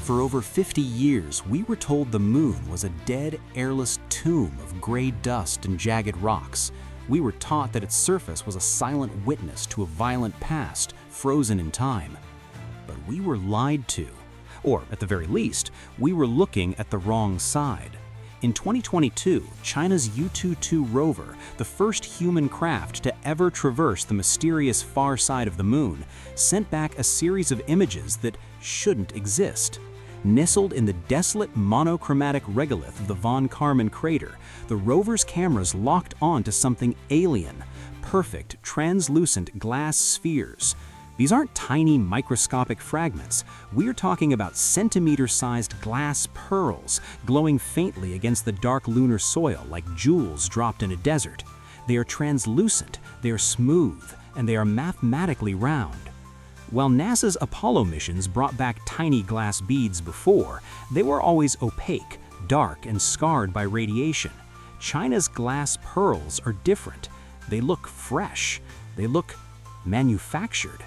For over 50 years, we were told the moon was a dead, airless tomb of gray dust and jagged rocks. We were taught that its surface was a silent witness to a violent past, frozen in time. But we were lied to. Or, at the very least, we were looking at the wrong side. In 2022, China's Yutu rover, the first human craft to ever traverse the mysterious far side of the moon, sent back a series of images that shouldn't exist. Nestled in the desolate monochromatic regolith of the von Karman crater, the rover's cameras locked on to something alien, perfect, translucent glass spheres. These aren't tiny microscopic fragments. We're talking about centimeter-sized glass pearls glowing faintly against the dark lunar soil like jewels dropped in a desert. They are translucent, they are smooth, and they are mathematically round. While NASA's Apollo missions brought back tiny glass beads before, they were always opaque, dark, and scarred by radiation. China's glass pearls are different. They look fresh. They look manufactured.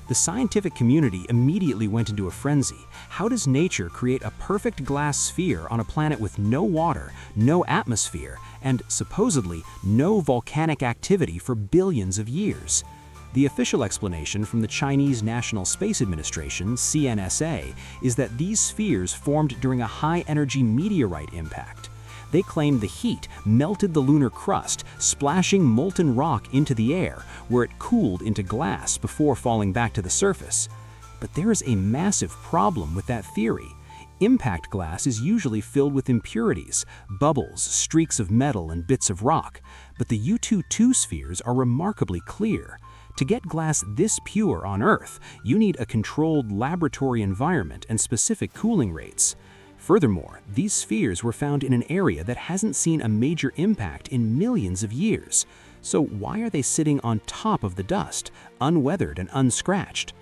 The scientific community immediately went into a frenzy. How does nature create a perfect glass sphere on a planet with no water, no atmosphere, and supposedly no volcanic activity for billions of years? The official explanation from the Chinese National Space Administration, CNSA, is that these spheres formed during a high-energy meteorite impact. They claim the heat melted the lunar crust, splashing molten rock into the air, where it cooled into glass before falling back to the surface. But there is a massive problem with that theory. Impact glass is usually filled with impurities, bubbles, streaks of metal, and bits of rock, but the Yutu spheres are remarkably clear. To get glass this pure on Earth, you need a controlled laboratory environment and specific cooling rates. Furthermore, these spheres were found in an area that hasn't seen a major impact in millions of years. So why are they sitting on top of the dust, unweathered and unscratched?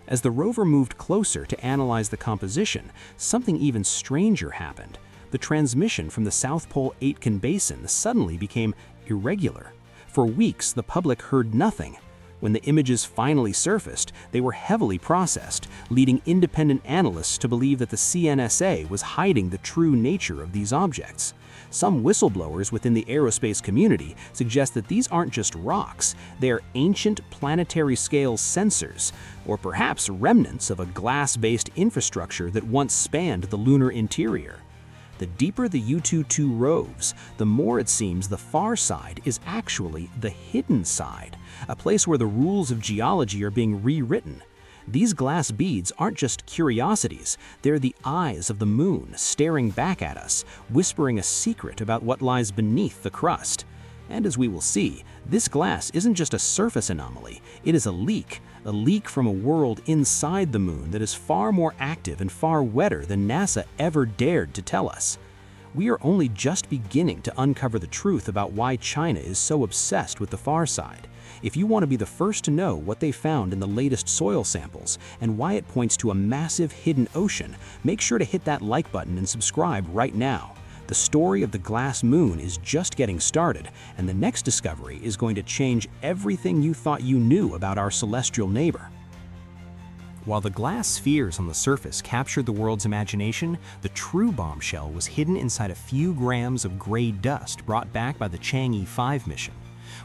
As the rover moved closer to analyze the composition, something even stranger happened. The transmission from the South Pole Aitken Basin suddenly became irregular. For weeks, the public heard nothing. When the images finally surfaced, they were heavily processed, leading independent analysts to believe that the CNSA was hiding the true nature of these objects. Some whistleblowers within the aerospace community suggest that these aren't just rocks, they are ancient planetary-scale sensors, or perhaps remnants of a glass-based infrastructure that once spanned the lunar interior. The deeper the Yutu roves, the more it seems the far side is actually the hidden side, a place where the rules of geology are being rewritten. These glass beads aren't just curiosities, they're the eyes of the moon staring back at us, whispering a secret about what lies beneath the crust. And as we will see, this glass isn't just a surface anomaly, it is a leak from a world inside the moon that is far more active and far wetter than NASA ever dared to tell us. We are only just beginning to uncover the truth about why China is so obsessed with the far side. If you want to be the first to know what they found in the latest soil samples and why it points to a massive hidden ocean, make sure to hit that like button and subscribe right now. The story of the glass moon is just getting started, and the next discovery is going to change everything you thought you knew about our celestial neighbor. While the glass spheres on the surface captured the world's imagination, the true bombshell was hidden inside a few grams of gray dust brought back by the Chang'e 5 mission.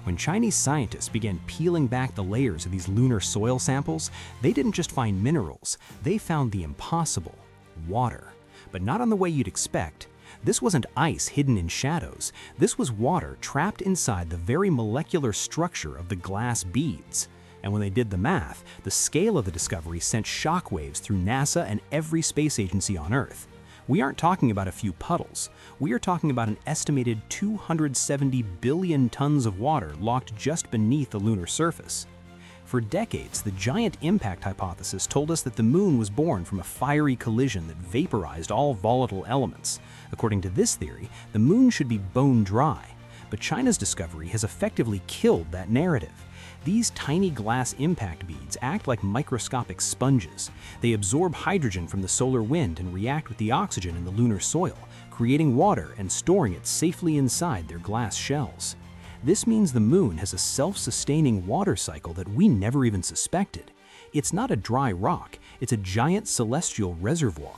When Chinese scientists began peeling back the layers of these lunar soil samples, they didn't just find minerals, they found the impossible: water. But not on the way you'd expect. This wasn't ice hidden in shadows. This was water trapped inside the very molecular structure of the glass beads. And when they did the math, the scale of the discovery sent shockwaves through NASA and every space agency on Earth. We aren't talking about a few puddles. We are talking about an estimated 270 billion tons of water locked just beneath the lunar surface. For decades, the giant impact hypothesis told us that the moon was born from a fiery collision that vaporized all volatile elements. According to this theory, the moon should be bone dry. But China's discovery has effectively killed that narrative. These tiny glass impact beads act like microscopic sponges. They absorb hydrogen from the solar wind and react with the oxygen in the lunar soil, creating water and storing it safely inside their glass shells. This means the moon has a self-sustaining water cycle that we never even suspected. It's not a dry rock, it's a giant celestial reservoir.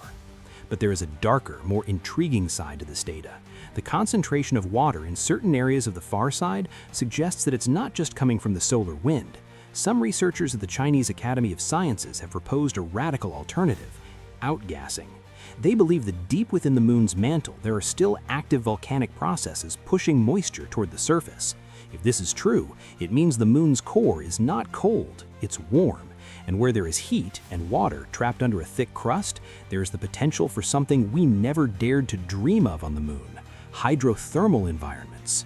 But there is a darker, more intriguing side to this data. The concentration of water in certain areas of the far side suggests that it's not just coming from the solar wind. Some researchers at the Chinese Academy of Sciences have proposed a radical alternative: outgassing. They believe that deep within the moon's mantle, there are still active volcanic processes pushing moisture toward the surface. If this is true, it means the moon's core is not cold, it's warm. And where there is heat and water trapped under a thick crust, there is the potential for something we never dared to dream of on the moon: hydrothermal environments.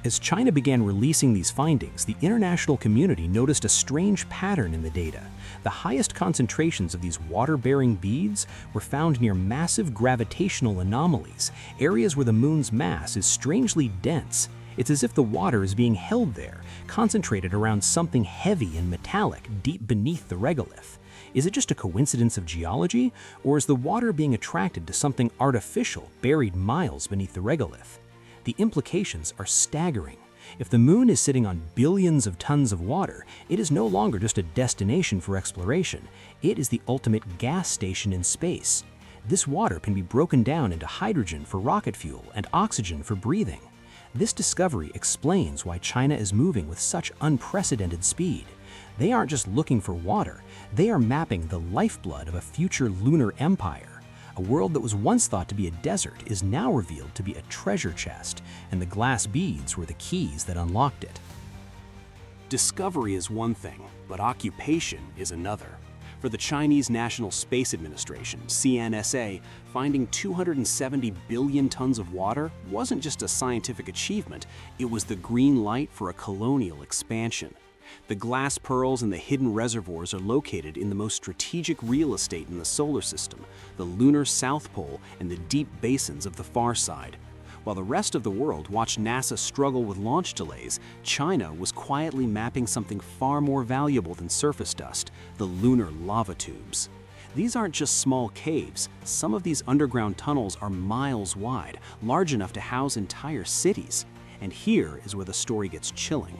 As China began releasing these findings, the international community noticed a strange pattern in the data. The highest concentrations of these water-bearing beads were found near massive gravitational anomalies, areas where the moon's mass is strangely dense. It's as if the water is being held there, concentrated around something heavy and metallic deep beneath the regolith. Is it just a coincidence of geology, or is the water being attracted to something artificial buried miles beneath the regolith? The implications are staggering. If the moon is sitting on billions of tons of water, it is no longer just a destination for exploration. It is the ultimate gas station in space. This water can be broken down into hydrogen for rocket fuel and oxygen for breathing. This discovery explains why China is moving with such unprecedented speed. They aren't just looking for water, they are mapping the lifeblood of a future lunar empire. A world that was once thought to be a desert is now revealed to be a treasure chest, and the glass beads were the keys that unlocked it. Discovery is one thing, but occupation is another. For the Chinese National Space Administration, CNSA, finding 270 billion tons of water wasn't just a scientific achievement, it was the green light for a colonial expansion. The glass pearls and the hidden reservoirs are located in the most strategic real estate in the solar system, the lunar South Pole and the deep basins of the far side. While the rest of the world watched NASA struggle with launch delays, China was quietly mapping something far more valuable than surface dust: the lunar lava tubes. These aren't just small caves. Some of these underground tunnels are miles wide, large enough to house entire cities. And here is where the story gets chilling.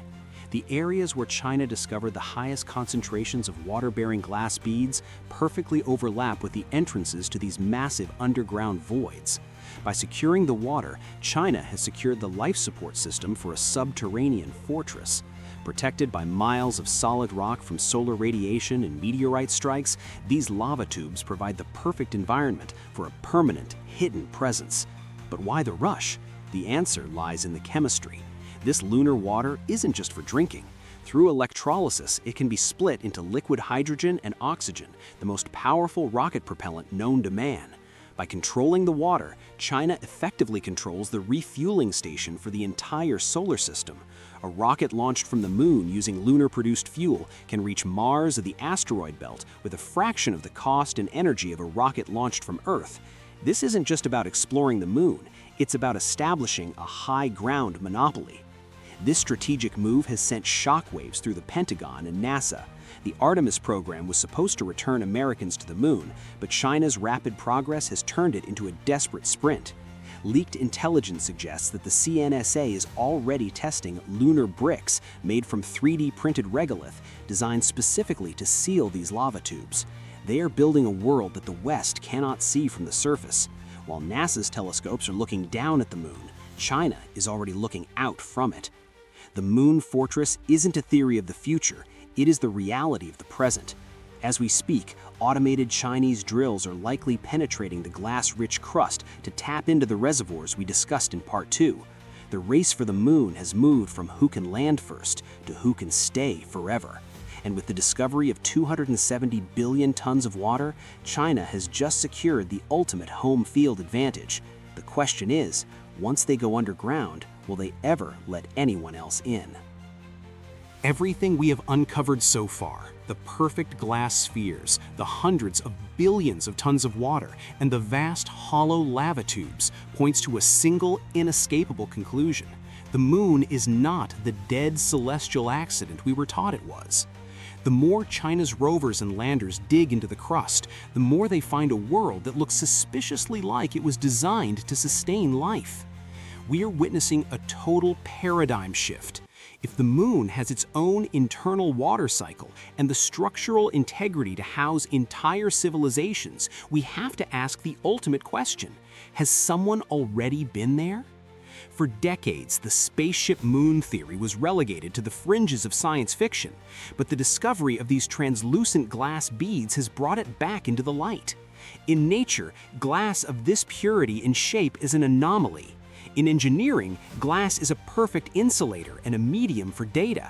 The areas where China discovered the highest concentrations of water-bearing glass beads perfectly overlap with the entrances to these massive underground voids. By securing the water, China has secured the life support system for a subterranean fortress. Protected by miles of solid rock from solar radiation and meteorite strikes, these lava tubes provide the perfect environment for a permanent, hidden presence. But why the rush? The answer lies in the chemistry. This lunar water isn't just for drinking. Through electrolysis, it can be split into liquid hydrogen and oxygen, the most powerful rocket propellant known to man. By controlling the water, China effectively controls the refueling station for the entire solar system. A rocket launched from the moon using lunar-produced fuel can reach Mars or the asteroid belt with a fraction of the cost and energy of a rocket launched from Earth. This isn't just about exploring the moon, it's about establishing a high-ground monopoly. This strategic move has sent shockwaves through the Pentagon and NASA. The Artemis program was supposed to return Americans to the moon, but China's rapid progress has turned it into a desperate sprint. Leaked intelligence suggests that the CNSA is already testing lunar bricks made from 3D printed regolith, designed specifically to seal these lava tubes. They are building a world that the West cannot see from the surface. While NASA's telescopes are looking down at the moon, China is already looking out from it. The moon fortress isn't a theory of the future, it is the reality of the present. As we speak, automated Chinese drills are likely penetrating the glass-rich crust to tap into the reservoirs we discussed in Part 2. The race for the moon has moved from who can land first to who can stay forever. And with the discovery of 270 billion tons of water, China has just secured the ultimate home field advantage. The question is, once they go underground, will they ever let anyone else in? Everything we have uncovered so far, the perfect glass spheres, the hundreds of billions of tons of water, and the vast hollow lava tubes, points to a single inescapable conclusion. The moon is not the dead celestial accident we were taught it was. The more China's rovers and landers dig into the crust, the more they find a world that looks suspiciously like it was designed to sustain life. We are witnessing a total paradigm shift. If the moon has its own internal water cycle and the structural integrity to house entire civilizations, we have to ask the ultimate question: has someone already been there? For decades, the spaceship moon theory was relegated to the fringes of science fiction, but the discovery of these translucent glass beads has brought it back into the light. In nature, glass of this purity and shape is an anomaly. In engineering, glass is a perfect insulator and a medium for data.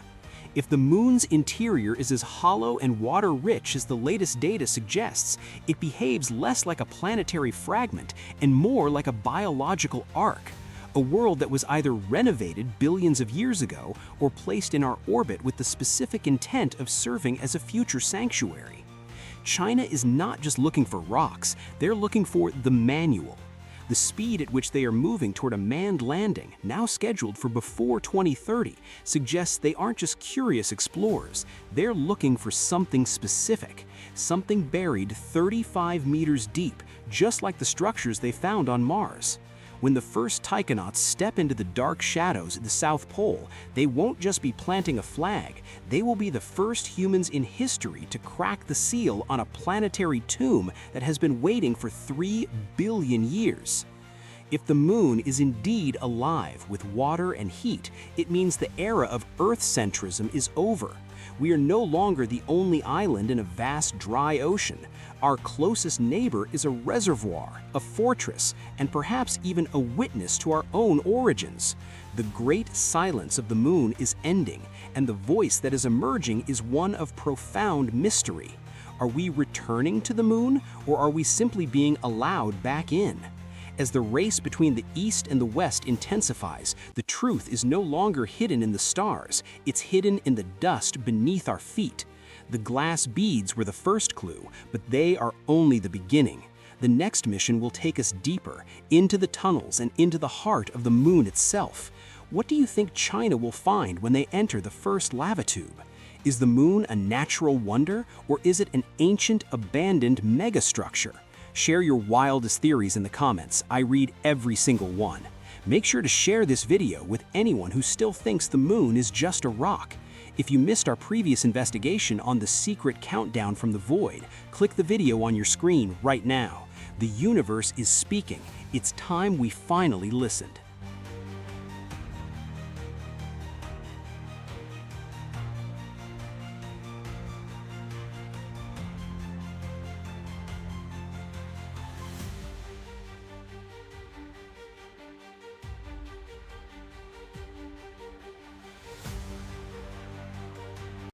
If the moon's interior is as hollow and water-rich as the latest data suggests, it behaves less like a planetary fragment and more like a biological ark, a world that was either renovated billions of years ago or placed in our orbit with the specific intent of serving as a future sanctuary. China is not just looking for rocks, they're looking for the manual. The speed at which they are moving toward a manned landing, now scheduled for before 2030, suggests they aren't just curious explorers, they're looking for something specific, something buried 35 meters deep, just like the structures they found on Mars. When the first taikonauts step into the dark shadows at the South Pole, they won't just be planting a flag, they will be the first humans in history to crack the seal on a planetary tomb that has been waiting for 3 billion years. If the moon is indeed alive with water and heat, it means the era of Earth-centrism is over. We are no longer the only island in a vast dry ocean. Our closest neighbor is a reservoir, a fortress, and perhaps even a witness to our own origins. The great silence of the moon is ending, and the voice that is emerging is one of profound mystery. Are we returning to the moon, or are we simply being allowed back in? As the race between the East and the West intensifies, the truth is no longer hidden in the stars, it's hidden in the dust beneath our feet. The glass beads were the first clue, but they are only the beginning. The next mission will take us deeper, into the tunnels and into the heart of the moon itself. What do you think China will find when they enter the first lava tube? Is the moon a natural wonder, or is it an ancient, abandoned megastructure? Share your wildest theories in the comments. I read every single one. Make sure to share this video with anyone who still thinks the moon is just a rock. If you missed our previous investigation on the secret countdown from the void, click the video on your screen right now. The universe is speaking. It's time we finally listened.